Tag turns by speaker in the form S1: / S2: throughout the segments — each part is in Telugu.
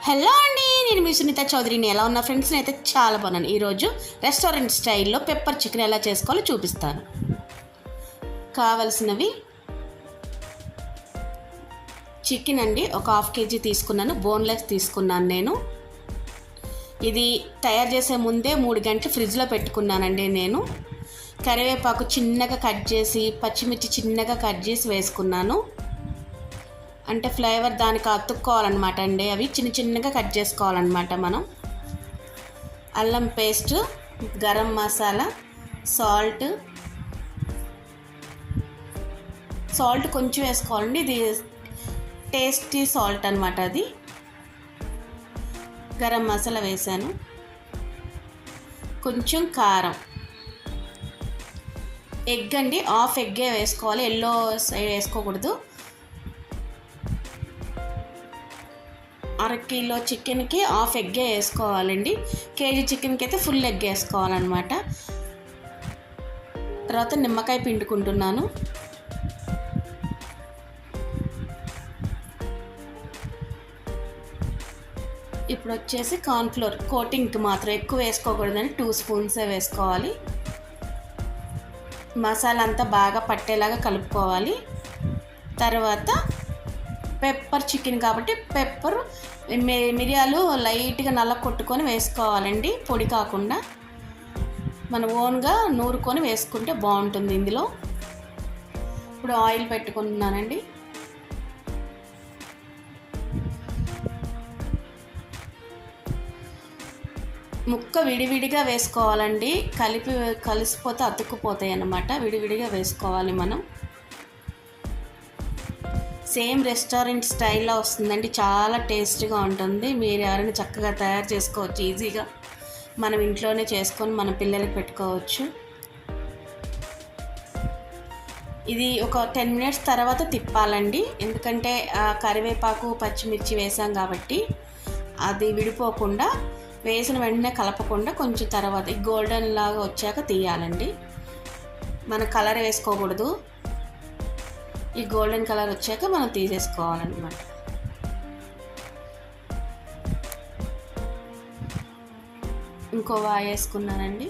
S1: హలో అండి, నేను మీ సునీత చౌదరిని. ఎలా ఉన్నా ఫ్రెండ్స్? అయితే చాలా బాగున్నాను. ఈరోజు రెస్టారెంట్ స్టైల్లో పెప్పర్ చికెన్ ఎలా చేసుకోవాలో చూపిస్తాను. కావలసినవి చికెన్ అండి, ఒక 1/2 kg తీసుకున్నాను. బోన్లెస్ తీసుకున్నాను నేను. ఇది తయారు చేసే ముందే 3 గంటలు ఫ్రిడ్జ్లో పెట్టుకున్నానండి నేను. కరివేపాకు చిన్నగా కట్ చేసి, పచ్చిమిర్చి చిన్నగా కట్ చేసి వేసుకున్నాను. అంటే ఫ్లేవర్ దానికి అతుక్కోవాలన్నమాట అండి. అవి చిన్న చిన్నగా కట్ చేసుకోవాలన్నమాట మనం. అల్లం పేస్ట్, గరం మసాలా, సాల్ట్ కొంచెం వేసుకోవాలండి. ఇది టేస్టీ సాల్ట్ అన్నమాట. అది గరం మసాలా వేసాను. కొంచెం కారం, ఎగ్ అండి, 1/2 ఎగ్గే వేసుకోవాలి. ఎల్లో సైడ్ వేసుకోకూడదు. 1/2 కిలో చికెన్కి 1/2 ఎగ్గే వేసుకోవాలండి. కేజీ చికెన్కి అయితే ఫుల్ ఎగ్ వేసుకోవాలన్నమాట. తర్వాత నిమ్మకాయ పిండుకుంటున్నాను. ఇప్పుడు వచ్చేసి కార్న్ఫ్లోర్ కోటింగ్కి మాత్రం ఎక్కువ వేసుకోకూడదని 2 స్పూన్సే వేసుకోవాలి. మసాలా అంతా బాగా పట్టేలాగా కలుపుకోవాలి. తర్వాత పెప్పర్ చికెన్ కాబట్టి మిరియాలు లైట్గా నల్ల కొట్టుకొని వేసుకోవాలండి, పొడి కాకుండా. మనం ఓన్గా నూరుకొని వేసుకుంటే బాగుంటుంది ఇందులో. ఇప్పుడు ఆయిల్ పెట్టుకుంటున్నానండి. ముక్క విడివిడిగా వేసుకోవాలండి, కలిసిపోతే అతుక్కుపోతాయి అన్నమాట. విడివిడిగా వేసుకోవాలి మనం. సేమ్ రెస్టారెంట్ స్టైల్లో వస్తుందండి. చాలా టేస్టీగా ఉంటుంది. మీరు ఎవరైనా చక్కగా తయారు చేసుకోవచ్చు ఈజీగా. మనం ఇంట్లోనే చేసుకొని మన పిల్లలకి పెట్టుకోవచ్చు. ఇది ఒక 10 minutes తర్వాత తిప్పాలండి, ఎందుకంటే కరివేపాకు పచ్చిమిర్చి వేసాం కాబట్టి అది విడిపోకుండా, వేసిన వెంటనే కలపకుండా కొంచెం తర్వాత గోల్డెన్ లాగా వచ్చాక తీయాలండి. మన కలర్ వేసుకోకూడదు. ఈ గోల్డెన్ కలర్ వచ్చాక మనం తీసేసుకోవాలన్నమాట. ఇంకో వాయి వేసుకున్నానండి.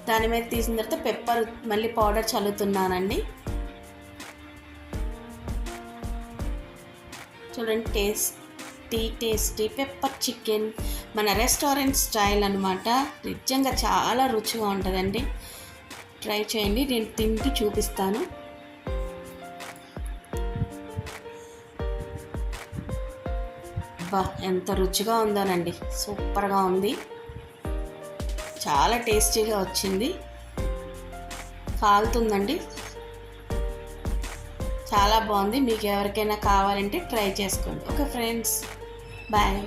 S1: దాని మీద తీసిన తర్వాత పెప్పర్ మళ్ళీ పౌడర్ చల్లుతున్నానండి. చూడండి, టేస్టీ పెప్పర్ చికెన్ మన రెస్టారెంట్ స్టైల్ అనమాట. నిజంగా చాలా రుచిగా ఉంటుందండి. ట్రై చేయండి. నేను తింటూ చూపిస్తాను. ఎంత రుచిగా ఉందోనండి, సూపర్గా ఉంది. చాలా టేస్టీగా వచ్చింది. కాలుతుందండి, చాలా బాగుంది. మీకు ఎవరికైనా కావాలంటే ట్రై చేసుకోండి. Okay friends, bye.